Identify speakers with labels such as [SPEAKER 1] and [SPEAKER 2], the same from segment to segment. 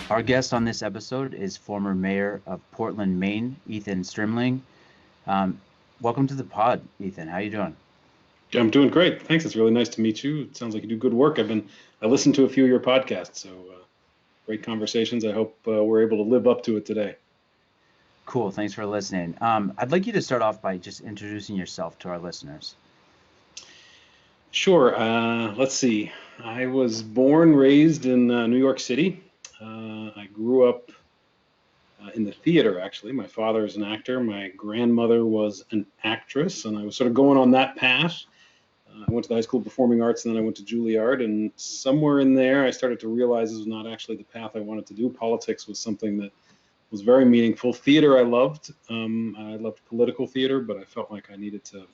[SPEAKER 1] Our guest on this episode is former mayor of Portland, Maine, Ethan Strimling. Um, Welcome to the pod, Ethan. How you doing?
[SPEAKER 2] I'm doing great. Thanks. It's really nice to meet you. It sounds like you do good work. I listened to a few of your podcasts, so great conversations. I hope we're able to live up to it today.
[SPEAKER 1] Cool. Thanks for listening. I'd like you to start off by just introducing yourself to our listeners.
[SPEAKER 2] Sure. Let's see. I was born, raised in New York City. I grew up in the theater, actually. My father is an actor. My grandmother was an actress, and I was sort of going on that path. I went to the High School of Performing Arts, and then I went to Juilliard. And somewhere in there, I started to realize this was not actually the path I wanted to do. Politics was something that was very meaningful. Theater I loved. I loved political theater, but I felt like I needed to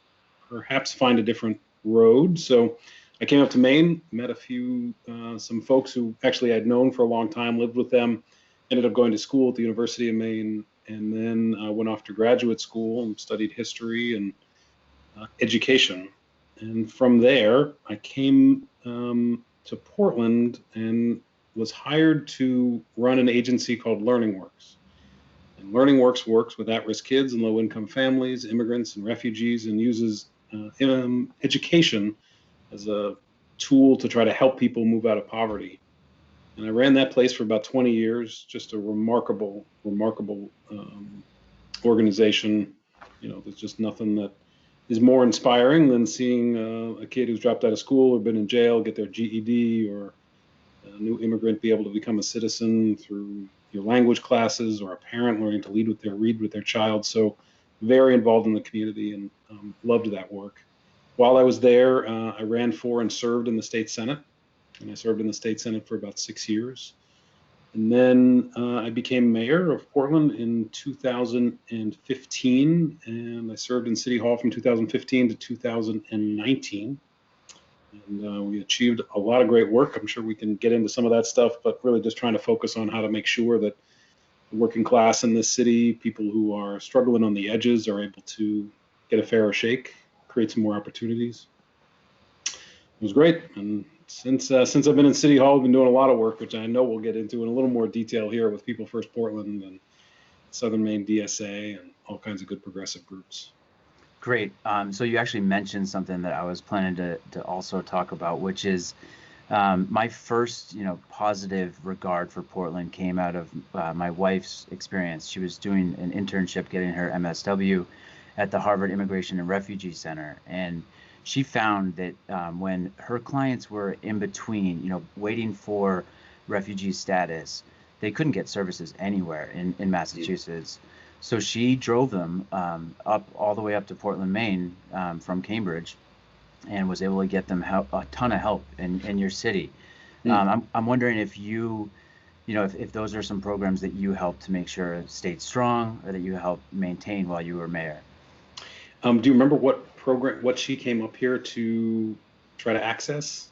[SPEAKER 2] perhaps find a different road. So I came up to Maine, met some folks who actually I'd known for a long time, lived with them, ended up going to school at the University of Maine, and then went off to graduate school and studied history and education. And from there, I came to Portland and was hired to run an agency called Learning Works. And Learning Works works with at-risk kids and low-income families, immigrants and refugees, and uses education as a tool to try to help people move out of poverty. And I ran that place for about 20 years, just a remarkable organization. There's just nothing that is more inspiring than seeing a kid who's dropped out of school or been in jail get their GED, or a new immigrant be able to become a citizen through your language classes, or a parent learning to read with their child. So very involved in the community, and loved that work. While I was there, I ran for and served in the state Senate, and I served in the state Senate for about 6 years. And then I became mayor of Portland in 2015, and I served in City Hall from 2015 to 2019. And we achieved a lot of great work. I'm sure we can get into some of that stuff, but really just trying to focus on how to make sure that the working class in this city, people who are struggling on the edges, are able to get a fairer shake, create some more opportunities. It was great. And since I've been in City Hall, I've been doing a lot of work, which I know we'll get into in a little more detail here, with People First Portland and Southern Maine DSA and all kinds of good progressive groups.
[SPEAKER 1] Great. So you actually mentioned something that I was planning to also talk about, which is my first, positive regard for Portland came out of my wife's experience. She was doing an internship, getting her MSW at the Harvard Immigration and Refugee Center, and she found that when her clients were in between, waiting for refugee status, they couldn't get services anywhere in Massachusetts. So she drove them up all the way up to Portland, Maine, from Cambridge, and was able to get them a ton of help in your city. I'm wondering if if those are some programs that you helped to make sure it stayed strong, or that you helped maintain while you were mayor.
[SPEAKER 2] Do you remember what she came up here to try to access?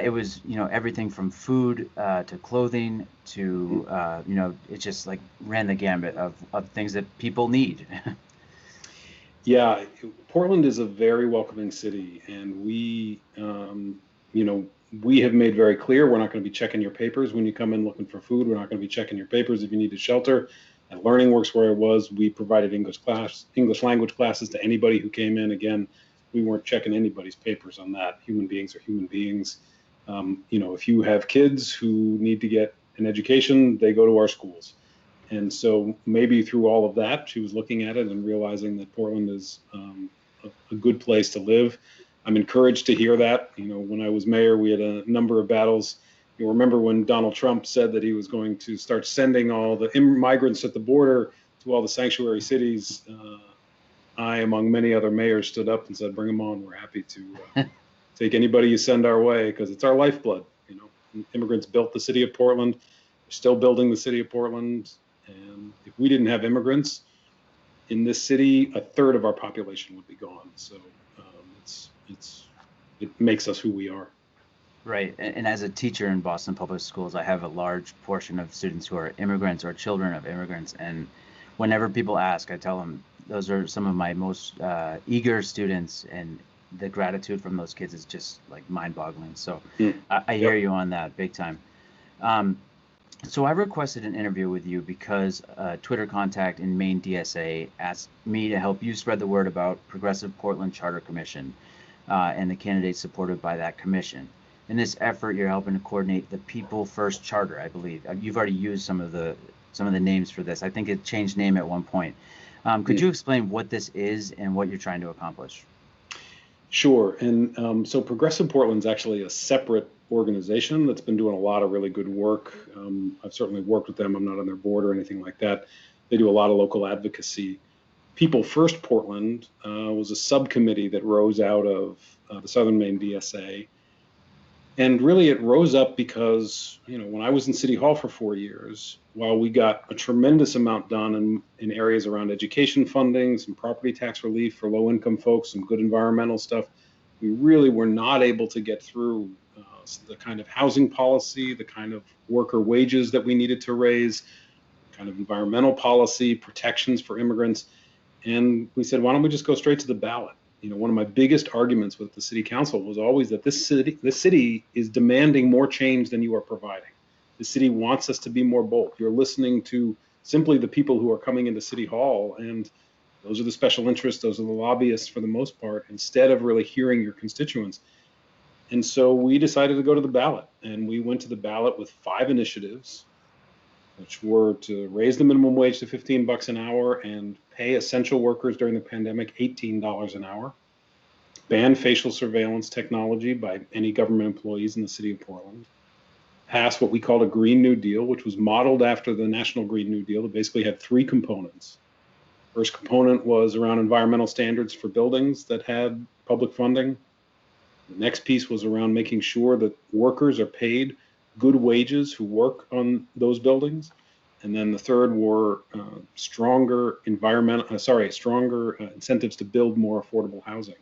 [SPEAKER 1] It was, everything from food to clothing to, it just like ran the gambit of things that people need.
[SPEAKER 2] Yeah, Portland is a very welcoming city, and we have made very clear we're not going to be checking your papers when you come in looking for food. We're not going to be checking your papers if you need a shelter. At Learning Works, where I was, we provided English language classes to anybody who came in. Again, we weren't checking anybody's papers on that. Human beings are human beings. If you have kids who need to get an education, they go to our schools. And so maybe through all of that, she was looking at it and realizing that Portland is a good place to live. I'm encouraged to hear that. When I was mayor, we had a number of battles. You remember when Donald Trump said that he was going to start sending all the migrants at the border to all the sanctuary cities. I, among many other mayors, stood up and said, "Bring them on. We're happy to take anybody you send our way, because it's our lifeblood." Immigrants built the city of Portland. We're still building the city of Portland. And if we didn't have immigrants in this city, a third of our population would be gone. So it makes us who we are.
[SPEAKER 1] Right. And as a teacher in Boston Public Schools, I have a large portion of students who are immigrants or children of immigrants. And whenever people ask, I tell them those are some of my most eager students, and the gratitude from those kids is just like mind-boggling. So I hear you on that big time. So I requested an interview with you because a Twitter contact in Maine DSA asked me to help you spread the word about Progressive Portland Charter Commission and the candidates supported by that commission. In this effort, you're helping to coordinate the People First Charter, I believe. You've already used some of the names for this. I think it changed name at one point. Could you explain what this is and what you're trying to accomplish?
[SPEAKER 2] Sure. And so Progressive Portland's actually a separate organization that's been doing a lot of really good work. I've certainly worked with them. I'm not on their board or anything like that. They do a lot of local advocacy. People First Portland was a subcommittee that rose out of the Southern Maine DSA. And really, it rose up because, when I was in City Hall for 4 years, while we got a tremendous amount done in areas around education funding, some property tax relief for low-income folks, some good environmental stuff, we really were not able to get through the kind of housing policy, the kind of worker wages that we needed to raise, kind of environmental policy, protections for immigrants. And we said, why don't we just go straight to the ballot? One of my biggest arguments with the city council was always that this city is demanding more change than you are providing. The city wants us to be more bold. You're listening to simply the people who are coming into City Hall, and those are the special interests, those are the lobbyists for the most part, instead of really hearing your constituents. And so we decided to go to the ballot, and we went to the ballot with 5 initiatives, which were to raise the minimum wage to $15 an hour and pay essential workers during the pandemic $18 an hour, ban facial surveillance technology by any government employees in the city of Portland, pass what we called a Green New Deal, which was modeled after the National Green New Deal. It basically had 3 components. First component was around environmental standards for buildings that had public funding. The next piece was around making sure that workers are paid good wages who work on those buildings. And then the third were stronger incentives to build more affordable housing.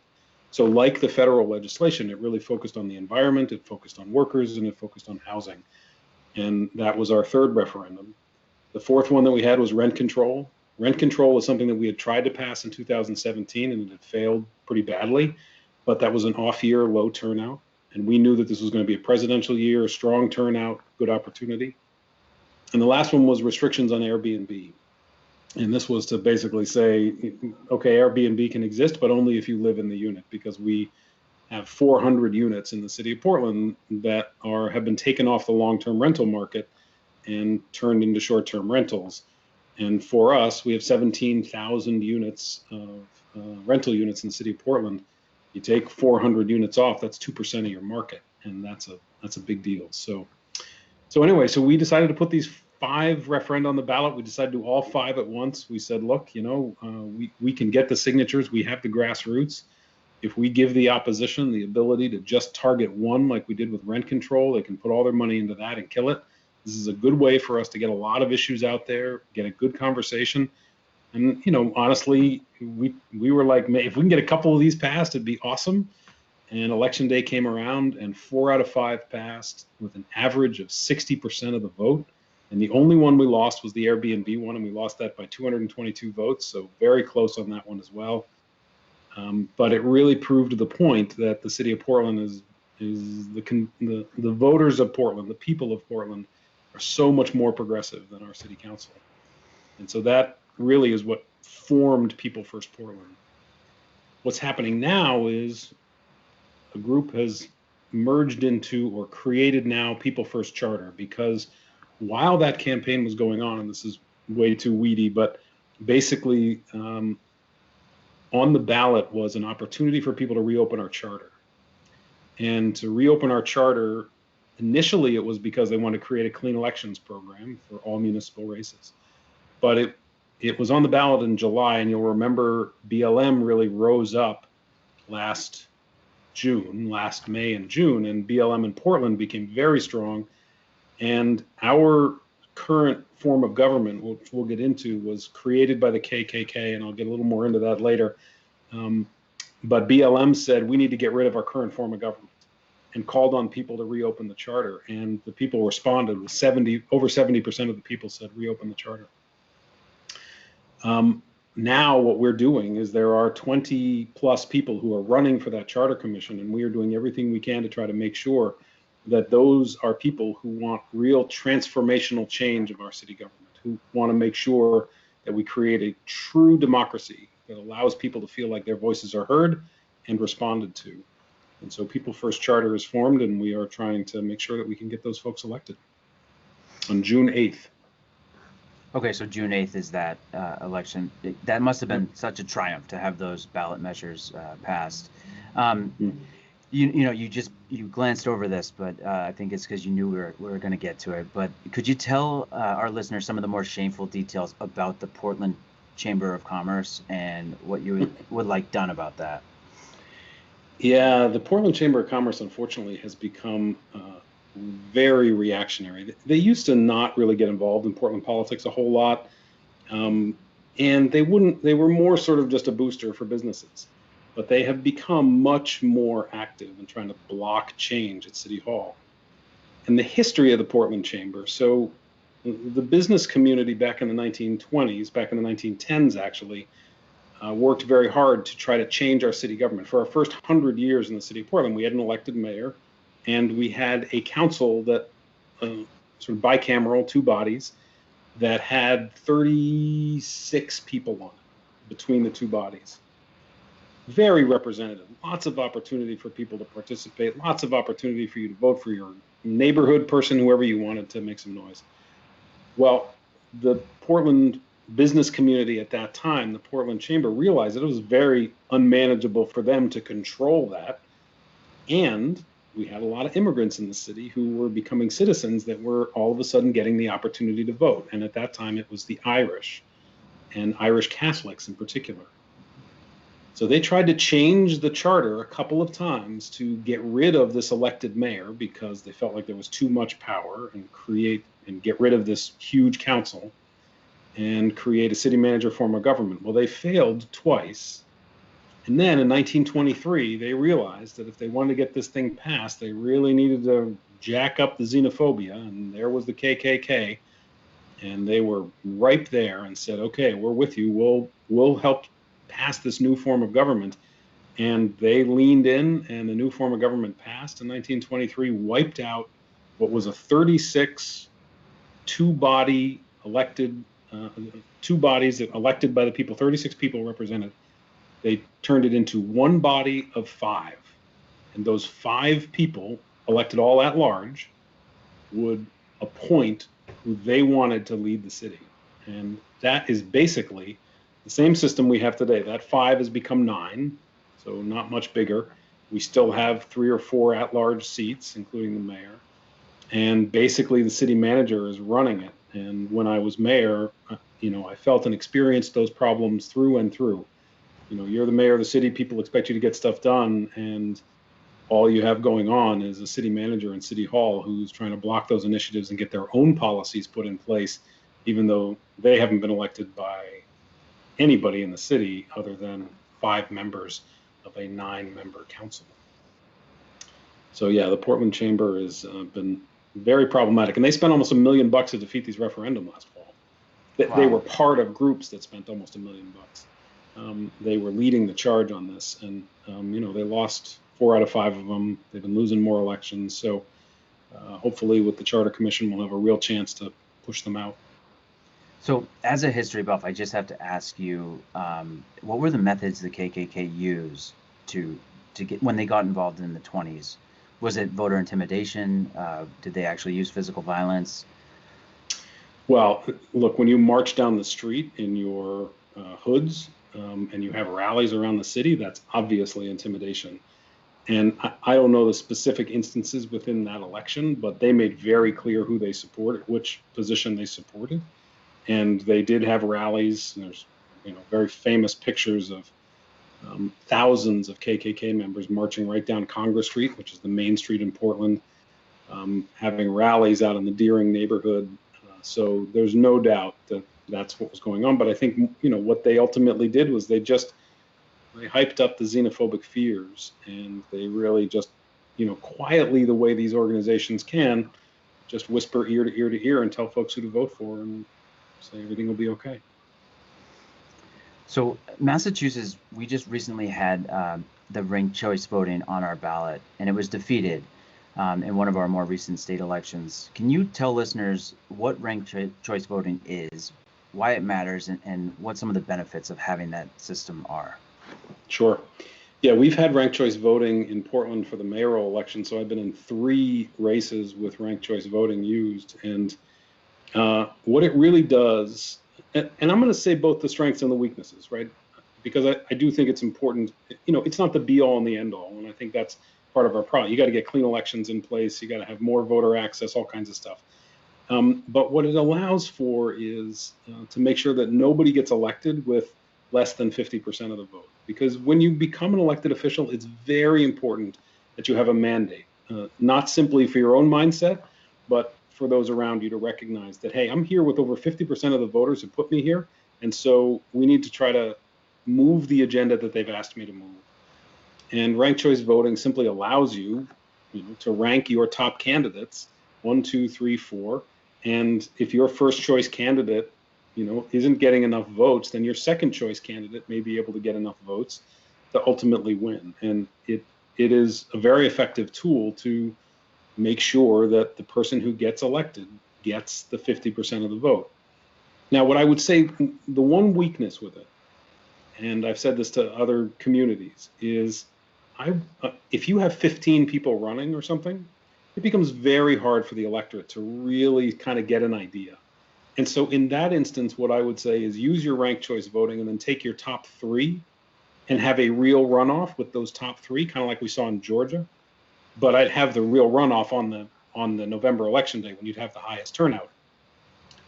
[SPEAKER 2] So like the federal legislation, it really focused on the environment, it focused on workers, and it focused on housing. And that was our third referendum. The fourth one that we had was rent control. Rent control is something that we had tried to pass in 2017, and it had failed pretty badly, but that was an off year, low turnout. And we knew that this was going to be a presidential year, strong turnout, good opportunity. And the last one was restrictions on Airbnb. And this was to basically say, okay, Airbnb can exist, but only if you live in the unit, because we have 400 units in the city of Portland that have been taken off the long-term rental market and turned into short-term rentals. And for us, we have 17,000 units of rental units in the city of Portland. You take 400 units off, that's 2% of your market, and that's a big deal. So anyway, so we decided to put these 5 referenda on the ballot. We decided to do all 5 at once. We said, look, we can get the signatures. We have the grassroots. If we give the opposition the ability to just target one, like we did with rent control, they can put all their money into that and kill it. This is a good way for us to get a lot of issues out there, get a good conversation. And, honestly, we were like, if we can get a couple of these passed, it'd be awesome. And election day came around, and 4 out of 5 passed with an average of 60% of the vote. And the only one we lost was the Airbnb one, and we lost that by 222 votes, so very close on that one as well. But it really proved to the point that the city of Portland is the voters of Portland, the people of Portland, are so much more progressive than our city council. And so that really is what formed People First Portland. What's happening now is a group has merged into or created now People First Charter, because while that campaign was going on, and this is way too weedy, but basically on the ballot was an opportunity for people to reopen our charter. And to reopen our charter, initially it was because they wanted to create a clean elections program for all municipal races. But it was on the ballot in July, and you'll remember BLM really rose up last May and June, and BLM in Portland became very strong. And our current form of government, which we'll get into, was created by the KKK, and I'll get a little more into that later. But BLM said, we need to get rid of our current form of government, and called on people to reopen the charter. And the people responded with over 70% of the people said reopen the charter. Now what we're doing is there are 20 plus people who are running for that charter commission, and we are doing everything we can to try to make sure that those are people who want real transformational change of our city government, who want to make sure that we create a true democracy that allows people to feel like their voices are heard and responded to. And so People First Charter is formed, and we are trying to make sure that we can get those folks elected on June 8th.
[SPEAKER 1] Okay, so June 8th is that election. That must have been such a triumph to have those ballot measures passed. You glanced over this, but I think it's because you knew we were going to get to it. But could you tell our listeners some of the more shameful details about the Portland Chamber of Commerce and what you would like done about that?
[SPEAKER 2] Yeah, the Portland Chamber of Commerce, unfortunately, has become very reactionary. They used to not really get involved in Portland politics a whole lot, and they were more sort of just a booster for businesses. But they have become much more active in trying to block change at City Hall. And the history of the Portland Chamber, so the business community back in the 1920s, back in the 1910s actually, worked very hard to try to change our city government. For our first 100 years in the city of Portland, we had an elected mayor, and we had a council that sort of bicameral, two bodies, that had 36 people on it between the two bodies. Very representative, lots of opportunity for people to participate, lots of opportunity for you to vote for your neighborhood person, whoever you wanted to make some noise. Well, the Portland business community at that time, the Portland Chamber, realized that it was very unmanageable for them to control that. And we had a lot of immigrants in the city who were becoming citizens that were all of a sudden getting the opportunity to vote. And at that time, it was the Irish, and Irish Catholics in particular. So they tried to change the charter a couple of times to get rid of this elected mayor because they felt like there was too much power, and get rid of this huge council and create a city manager form of government. Well, they failed twice. And then in 1923, they realized that if they wanted to get this thing passed, they really needed to jack up the xenophobia. And there was the KKK. And they were ripe there and said, okay, we're with you. We'll help pass this new form of government. And they leaned in, and the new form of government passed in 1923, wiped out what was a 36 two-body elected, two bodies that elected by the people, 36 people represented. They turned it into one body of 5. And those 5 people, elected all at large, would appoint who they wanted to lead the city. And that is basically the same system we have today. That 5 has become 9, so not much bigger. We still have 3 or 4 at-large seats, including the mayor. And basically the city manager is running it. And when I was mayor, I felt and experienced those problems through and through. You're the mayor of the city, people expect you to get stuff done, and all you have going on is a city manager in City Hall who's trying to block those initiatives and get their own policies put in place, even though they haven't been elected by anybody in the city other than 5 members of a 9-member council. So yeah, the Portland Chamber has been very problematic, and they spent almost $1 million to defeat these referendum last fall. Wow. They were part of groups that spent almost $1 million. They were leading the charge on this, and they lost 4 out of 5 of them. They've been losing more elections, so hopefully with the Charter Commission, we'll have a real chance to push them out.
[SPEAKER 1] So as a history buff, I just have to ask you, what were the methods the KKK used to get when they got involved in the 20s? Was it voter intimidation? Did they actually use physical violence?
[SPEAKER 2] Well, look, when you march down the street in your hoods and you have rallies around the city, that's obviously intimidation. And I don't know the specific instances within that election, but they made very clear who they supported, which position they supported. And they did have rallies. And there's very famous pictures of thousands of KKK members marching right down Congress Street, which is the main street in Portland, having rallies out in the Deering neighborhood. So there's no doubt that that's what was going on. But I think, what they ultimately did was they hyped up the xenophobic fears, and they really just, quietly, the way these organizations can, just whisper ear to ear to ear and tell folks who to vote for and say everything will be okay.
[SPEAKER 1] So Massachusetts, we just recently had the ranked choice voting on our ballot, and it was defeated. in one of our more recent state elections. Can you tell listeners what ranked choice voting is, why it matters, and what some of the benefits of having that system are?
[SPEAKER 2] Sure. Yeah, we've had ranked choice voting in Portland for the mayoral election, so I've been in 3 races with ranked choice voting used. And what it really does, and I'm going to say both the strengths and the weaknesses, right? Because I do think it's important. It's not the be all and the end all, and I think that's part of our problem. You got to get clean elections in place. You got to have more voter access, all kinds of stuff. But what it allows for is to make sure that nobody gets elected with less than 50% of the vote. Because when you become an elected official, it's very important that you have a mandate, not simply for your own mindset, but for those around you to recognize that, hey, I'm here with over 50% of the voters who put me here. And so we need to try to move the agenda that they've asked me to move. And ranked choice voting simply allows you, to rank your top candidates, 1, 2, 3, 4. And if your first choice candidate, isn't getting enough votes, then your second choice candidate may be able to get enough votes to ultimately win. And it is a very effective tool to make sure that the person who gets elected gets the 50% of the vote. Now, what I would say, the one weakness with it, and I've said this to other communities, is if you have 15 people running or something, it becomes very hard for the electorate to really kind of get an idea. And so in that instance, what I would say is use your ranked choice voting and then take your top 3 and have a real runoff with those top 3, kind of like we saw in Georgia. But I'd have the real runoff on the November election day when you'd have the highest turnout.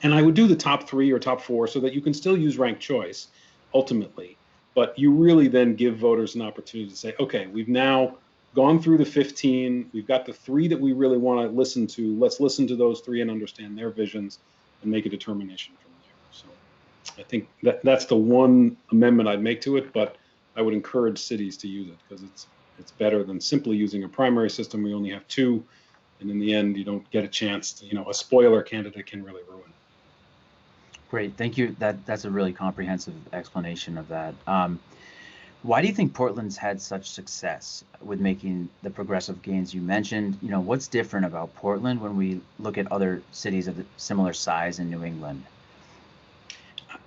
[SPEAKER 2] And I would do the top 3 or top 4 so that you can still use ranked choice ultimately. But you really then give voters an opportunity to say, okay, we've now gone through the 15. We've got the 3 that we really want to listen to. Let's listen to those 3 and understand their visions and make a determination from there. So I think that's the one amendment I'd make to it, but I would encourage cities to use it because it's better than simply using a primary system. We only have 2, and in the end, you don't get a chance to, a spoiler candidate can really ruin.
[SPEAKER 1] Great, thank you. That's a really comprehensive explanation of that. Why do you think Portland's had such success with making the progressive gains you mentioned? What's different about Portland when we look at other cities of similar size in New England?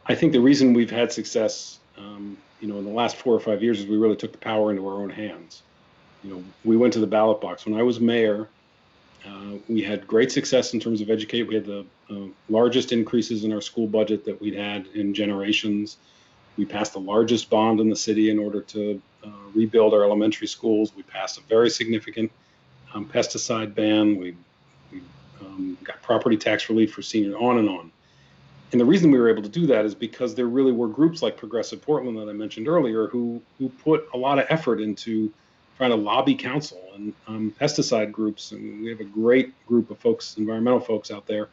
[SPEAKER 2] I think the reason we've had success, in the last 4 or 5 years is we really took the power into our own hands. We went to the ballot box. When I was mayor, we had great success in terms of education. We had the largest increases in our school budget that we'd had in generations. We passed the largest bond in the city in order to rebuild our elementary schools. We passed a very significant pesticide ban. We got property tax relief for seniors, on and on. And the reason we were able to do that is because there really were groups like Progressive Portland that I mentioned earlier who put a lot of effort into trying to lobby council and pesticide groups. And we have a great group of folks, environmental folks out there,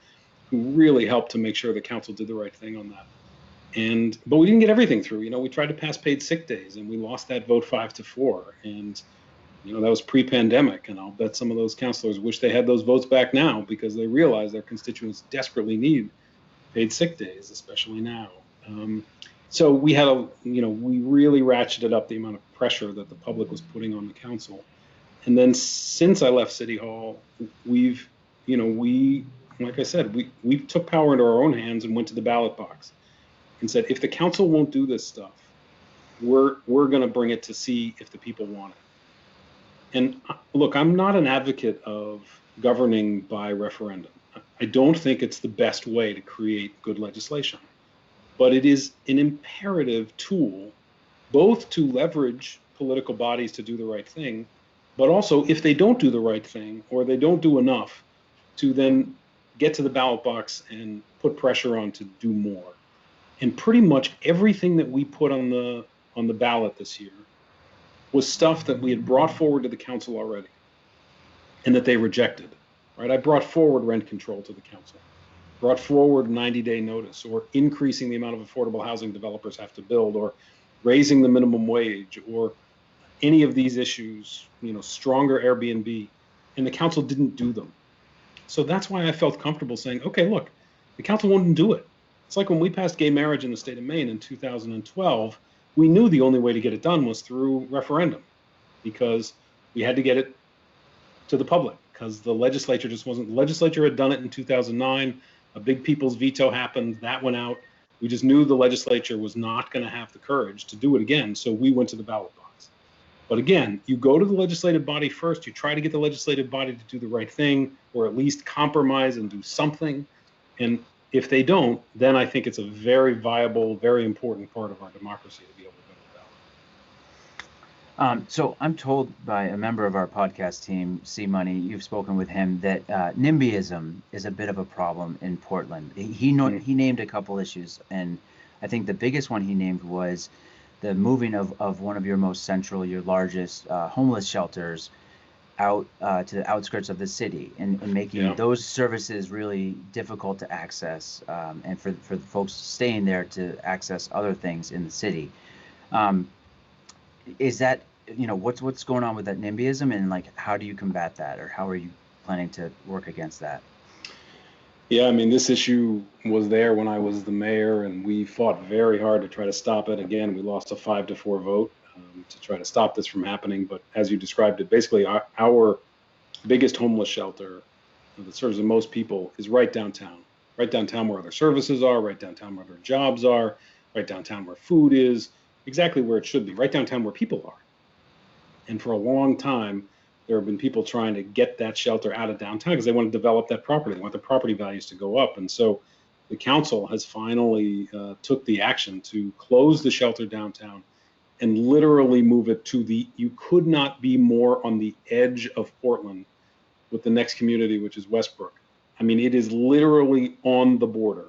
[SPEAKER 2] who really helped to make sure the council did the right thing on that. But we didn't get everything through. We tried to pass paid sick days, and we lost that vote 5-4. And that was pre-pandemic. And I'll bet some of those councilors wish they had those votes back now because they realize their constituents desperately need paid sick days, especially now. So we had we really ratcheted up the amount of pressure that the public was putting on the council. And then since I left City Hall, we've, like I said, we took power into our own hands and went to the ballot box and said, if the council won't do this stuff, we're going to bring it to see if the people want it. And look, I'm not an advocate of governing by referendum. I don't think it's the best way to create good legislation, but it is an imperative tool, both to leverage political bodies to do the right thing, but also if they don't do the right thing or they don't do enough, to then get to the ballot box and put pressure on to do more. And pretty much everything that we put on the ballot this year was stuff that we had brought forward to the council already and that they rejected. Right? I brought forward rent control to the council, brought forward 90-day notice, or increasing the amount of affordable housing developers have to build, or raising the minimum wage, or any of these issues, stronger Airbnb, and the council didn't do them. So that's why I felt comfortable saying, okay, look, the council wouldn't do it. It's like when we passed gay marriage in the state of Maine in 2012, we knew the only way to get it done was through referendum because we had to get it to the public. because the legislature just wasn't. The legislature had done it in 2009. A big people's veto happened. That went out. We just knew the legislature was not going to have the courage to do it again. So we went to the ballot box. But again, you go to the legislative body first. You try to get the legislative body to do the right thing, or at least compromise and do something. And if they don't, then I think it's a very viable, very important part of our democracy to be able to go to the ballot.
[SPEAKER 1] So I'm told by a member of our podcast team, C Money, you've spoken with him, that NIMBYism is a bit of a problem in Portland. He named a couple issues, and I think the biggest one he named was the moving of one of your most central, your largest homeless shelters out to the outskirts of the city, and making those services really difficult to access, and for the folks staying there to access other things in the city. Is that, what's going on with that NIMBYism, and like, how do you combat that, or how are you planning to work against that?
[SPEAKER 2] Yeah, I mean, this issue was there when I was the mayor, and we fought very hard to try to stop it. Again, we lost a 5-4 vote to try to stop this from happening. But as you described it, basically our biggest homeless shelter that serves the most people is right downtown where other services are, right downtown where their jobs are, right downtown where food is, exactly where it should be, right downtown where people are. And for a long time, there have been people trying to get that shelter out of downtown because they want to develop that property. They want the property values to go up. And so the council has finally took the action to close the shelter downtown and literally move it to you could not be more on the edge of Portland with the next community, which is Westbrook. I mean, it is literally on the border.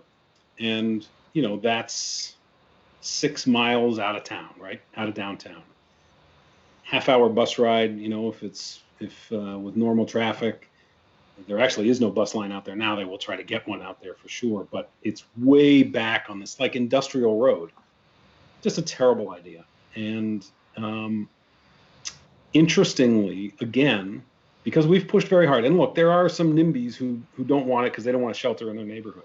[SPEAKER 2] And, that's 6 miles out of town, right? Out of downtown. Half-hour bus ride, if with normal traffic. There actually is no bus line out there now. They will try to get one out there for sure, but it's way back on this like industrial road. Just a terrible idea. And interestingly, again, because we've pushed very hard, and look, there are some NIMBYs who don't want it because they don't want a shelter in their neighborhood.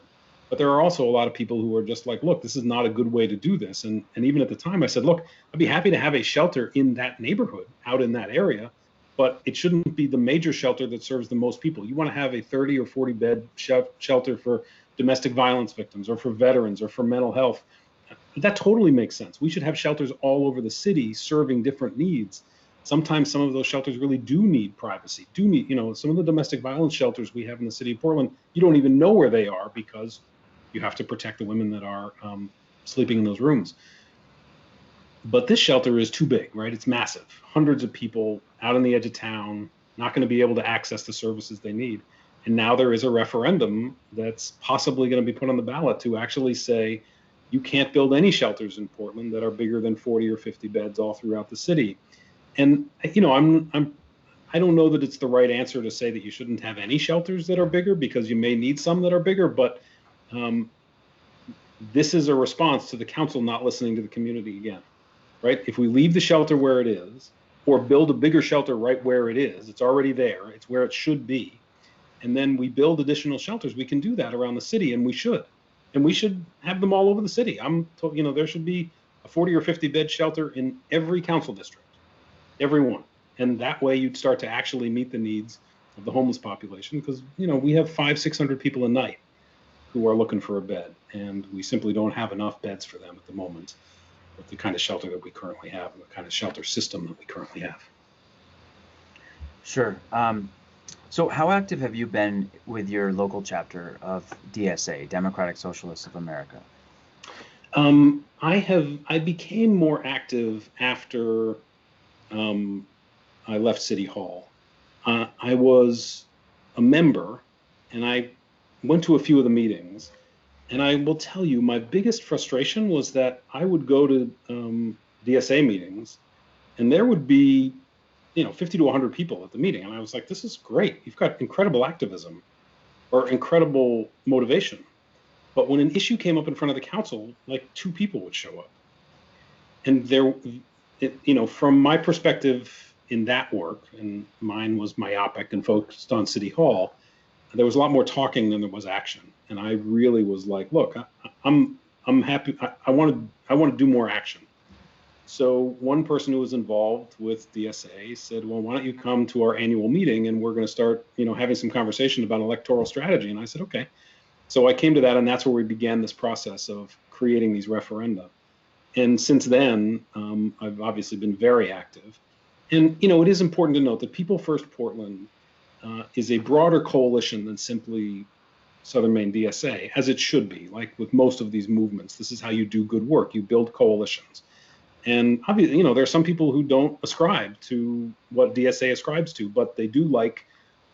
[SPEAKER 2] But there are also a lot of people who are just like, look, this is not a good way to do this. And even at the time I said, look, I'd be happy to have a shelter in that neighborhood, out in that area, but it shouldn't be the major shelter that serves the most people. You want to have a 30 or 40 bed shelter for domestic violence victims or for veterans or for mental health. That totally makes sense. We should have shelters all over the city serving different needs. Sometimes some of those shelters really do need privacy, some of the domestic violence shelters we have in the city of Portland, you don't even know where they are because you have to protect the women that are sleeping in those rooms. But this shelter is too big, right? It's massive. Hundreds of people out on the edge of town, not going to be able to access the services they need. And now there is a referendum that's possibly going to be put on the ballot to actually say, you can't build any shelters in Portland that are bigger than 40 or 50 beds all throughout the city. And, I don't know that it's the right answer to say that you shouldn't have any shelters that are bigger, because you may need some that are bigger, but this is a response to the council not listening to the community again, right? If we leave the shelter where it is, or build a bigger shelter right where it is, it's already there, it's where it should be, and then we build additional shelters, we can do that around the city, and we should. And we should have them all over the city. There should be a 40 or 50 bed shelter in every council district, every one. And that way you'd start to actually meet the needs of the homeless population, because, we have 500-600 people a night who are looking for a bed, and we simply don't have enough beds for them at the moment with the kind of shelter that we currently have and the kind of shelter system that we currently have.
[SPEAKER 1] Sure. So how active have you been with your local chapter of DSA, Democratic Socialists of America?
[SPEAKER 2] I became more active after I left City Hall. I was a member, and I went to a few of the meetings, and I will tell you, my biggest frustration was that I would go to DSA meetings, and there would be 50 to 100 people at the meeting. And I was like, this is great. You've got incredible activism or incredible motivation. But when an issue came up in front of the council, like 2 people would show up. And from my perspective in that work, and mine was myopic and focused on City Hall, there was a lot more talking than there was action. And I really was like, look, I'm happy. I want to do more action. So one person who was involved with DSA said, well, why don't you come to our annual meeting and we're going to start, having some conversation about electoral strategy. And I said, okay. So I came to that, and that's where we began this process of creating these referenda. And since then, I've obviously been very active. And, it is important to note that People First Portland is a broader coalition than simply Southern Maine DSA, as it should be. Like with most of these movements, this is how you do good work. You build coalitions. And obviously, there are some people who don't ascribe to what DSA ascribes to, but they do like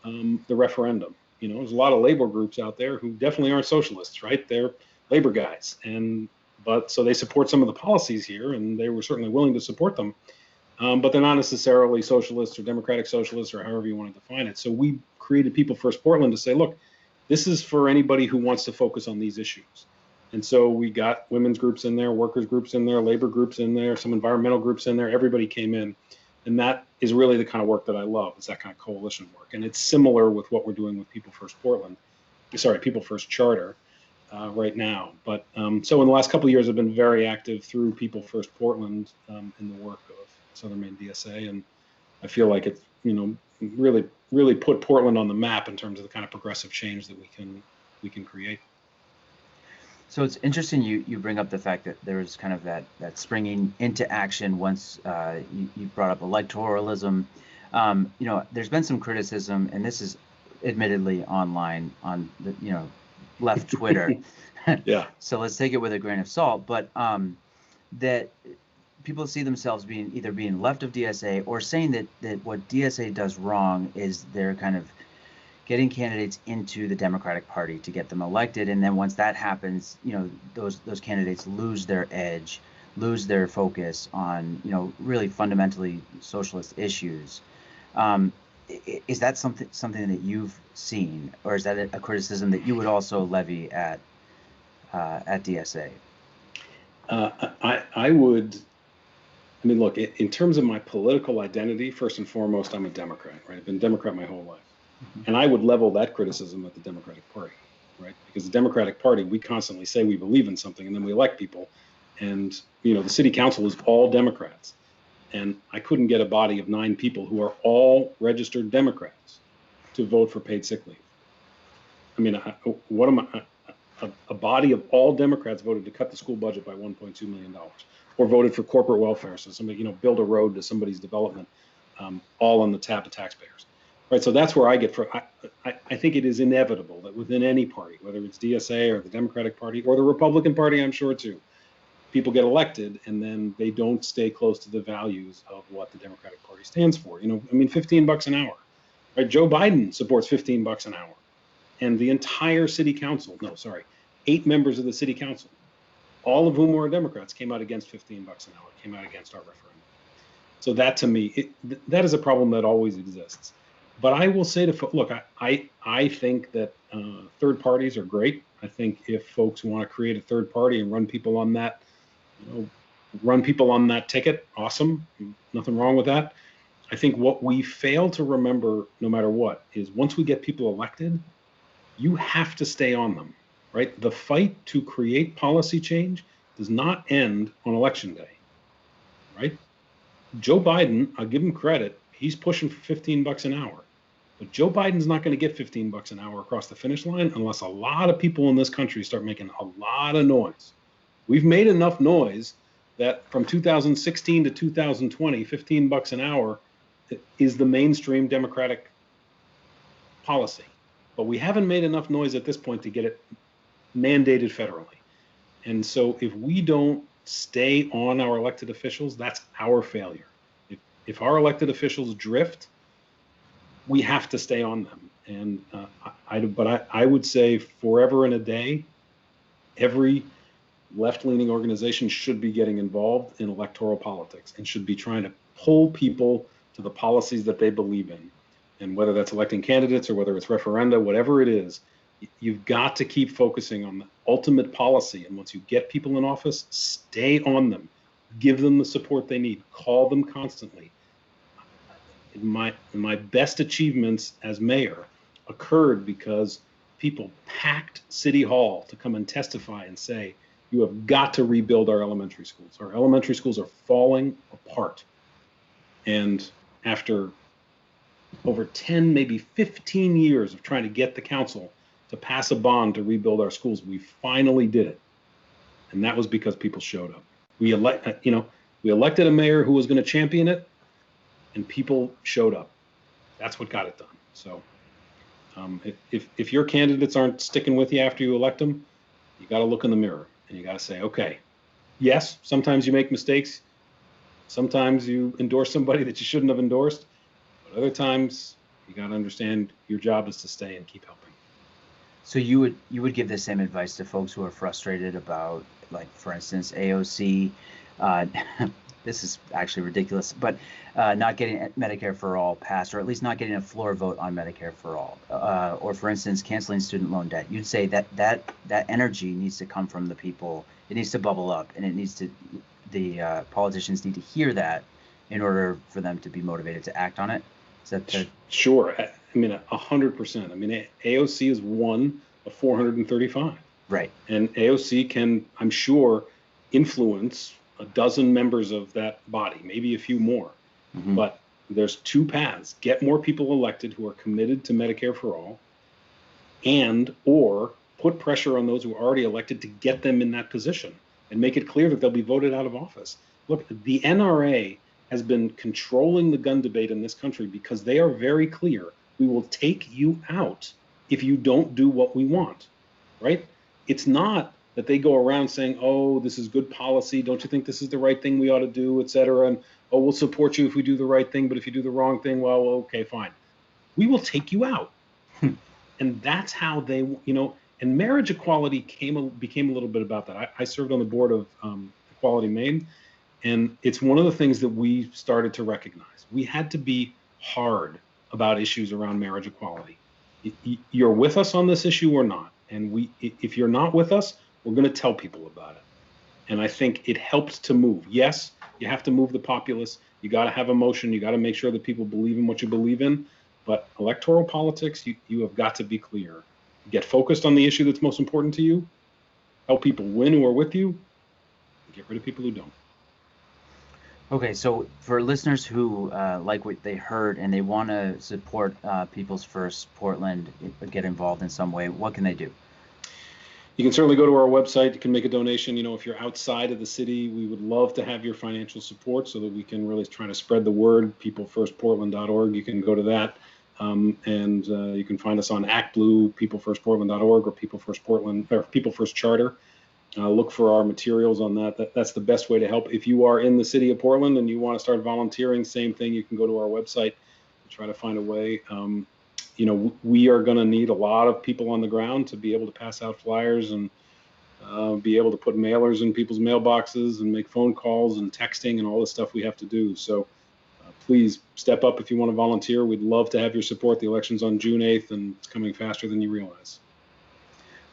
[SPEAKER 2] the referendum. There's a lot of labor groups out there who definitely aren't socialists, right? They're labor guys, but so they support some of the policies here, and they were certainly willing to support them. But they're not necessarily socialists or democratic socialists or however you want to define it. So we created People First Portland to say, look, this is for anybody who wants to focus on these issues. And so we got women's groups in there, workers groups in there, labor groups in there, some environmental groups in there. Everybody came in. And that is really the kind of work that I love. It's that kind of coalition work. And it's similar with what we're doing with People First Charter right now. But so in the last couple of years, I've been very active through People First Portland in the work of Southern Maine DSA. And I feel like it's, really put Portland on the map in terms of the kind of progressive change that we can create.
[SPEAKER 1] So it's interesting you bring up the fact that there was kind of that springing into action once you brought up electoralism. There's been some criticism, and this is admittedly online on the left Twitter.
[SPEAKER 2] Yeah.
[SPEAKER 1] So let's take it with a grain of salt. But that people see themselves either being left of DSA or saying that what DSA does wrong is they're kind of getting candidates into the Democratic Party to get them elected, and then once that happens, those candidates lose their edge, lose their focus on really fundamentally socialist issues. Is that something that you've seen, or is that a criticism that you would also levy at DSA?
[SPEAKER 2] I would. I mean, look, in terms of my political identity, first and foremost, I'm a Democrat, right? I've been a Democrat my whole life. And I would level that criticism at the Democratic Party, right? Because the Democratic Party, we constantly say we believe in something, and then we elect people. And, the city council is all Democrats. And I couldn't get a body of 9 people who are all registered Democrats to vote for paid sick leave. I mean, a body of all Democrats voted to cut the school budget by $1.2 million, or voted for corporate welfare. So somebody, build a road to somebody's development, all on the tab of taxpayers. Right, so that's where I get from. I think it is inevitable that within any party, whether it's DSA or the Democratic Party or the Republican Party, I'm sure too, people get elected and then they don't stay close to the values of what the Democratic Party stands for. $15 an hour. Right, Joe Biden supports $15 an hour, and the entire city council, 8 members of the city council, all of whom were Democrats, came out against $15 an hour, came out against our referendum. So that to me, that is a problem that always exists. But I will say look, I think that third parties are great. I think if folks want to create a third party and run people on that, ticket, awesome. Nothing wrong with that. I think what we fail to remember, no matter what, is once we get people elected, you have to stay on them, right? The fight to create policy change does not end on election day, right? Joe Biden, I'll give him credit, he's pushing for $15 an hour. But Joe Biden's not going to get $15 an hour across the finish line unless a lot of people in this country start making a lot of noise. We've made enough noise that from 2016 to 2020, $15 an hour is the mainstream Democratic policy. But we haven't made enough noise at this point to get it mandated federally. And so if we don't stay on our elected officials, that's our failure. If our elected officials drift, we have to stay on them. And I would say forever and a day, every left-leaning organization should be getting involved in electoral politics and should be trying to pull people to the policies that they believe in. And whether that's electing candidates or whether it's referenda, whatever it is, you've got to keep focusing on the ultimate policy. And once you get people in office, stay on them, give them the support they need, call them constantly. My best achievements as mayor occurred because people packed City Hall to come and testify and say, You have got to rebuild our elementary schools. Our elementary schools are falling apart. And after over 10, maybe 15 years of trying to get the council to pass a bond to rebuild our schools, we finally did it. And that was because people showed up. We elected a mayor who was going to champion it, and people showed up. That's what got it done. So if your candidates aren't sticking with you after you elect them, you got to look in the mirror and you got to say, okay, yes, sometimes you make mistakes. Sometimes you endorse somebody that you shouldn't have endorsed. But other times you got to understand your job is to stay and keep helping.
[SPEAKER 1] So you would give the same advice to folks who are frustrated about, like, for instance, AOC. This is actually ridiculous, but not getting Medicare for all passed, or at least not getting a floor vote on Medicare for all, or for instance, canceling student loan debt. You'd say that energy needs to come from the people. It needs to bubble up, and it needs to, the politicians need to hear that in order for them to be motivated to act on it. Is that the...
[SPEAKER 2] Sure. I mean, 100%. I mean, AOC is one of 435.
[SPEAKER 1] Right.
[SPEAKER 2] And AOC can, I'm sure, influence a dozen members of that body, maybe a few more. Mm-hmm. But there's two paths: get more people elected who are committed to Medicare for all, and or put pressure on those who are already elected to get them in that position and make it clear that they'll be voted out of office. Look, the NRA has been controlling the gun debate in this country because they are very clear. We will take you out if you don't do what we want, right? It's not that they go around saying, oh, this is good policy, don't you think this is the right thing we ought to do, et cetera, and oh, we'll support you if we do the right thing, but if you do the wrong thing, well, okay, fine. We will take you out. And that's how they, and marriage equality became a little bit about that. I served on the board of Equality Maine, and it's one of the things that we started to recognize. We had to be hard about issues around marriage equality. You're with us on this issue or not, and if you're not with us, we're going to tell people about it. And I think it helped to move. Yes, you have to move the populace. You got to have emotion. You got to make sure that people believe in what you believe in. But electoral politics, you have got to be clear. Get focused on the issue that's most important to you. Help people win who are with you. And get rid of people who don't.
[SPEAKER 1] Okay, so for listeners who like what they heard and they want to support People's First Portland, get involved in some way, what can they do?
[SPEAKER 2] You can certainly go to our website. You can make a donation. If you're outside of the city, we would love to have your financial support so that we can really try to spread the word. peoplefirstportland.org. You can go to that. And you can find us on ActBlue, peoplefirstportland.org, or People First Portland, or People First Charter. Look for our materials on that. That's the best way to help. If you are in the city of Portland and you want to start volunteering, same thing. You can go to our website and try to find a way. We are going to need a lot of people on the ground to be able to pass out flyers and be able to put mailers in people's mailboxes and make phone calls and texting and all the stuff we have to do. So please step up if you want to volunteer. We'd love to have your support. The election's on June 8th, and it's coming faster than you realize.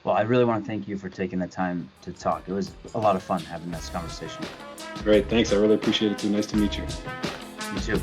[SPEAKER 1] Well, I really want to thank you for taking the time to talk. It was a lot of fun having this conversation.
[SPEAKER 2] Great. Thanks. I really appreciate it too. Nice to meet you.
[SPEAKER 1] You too.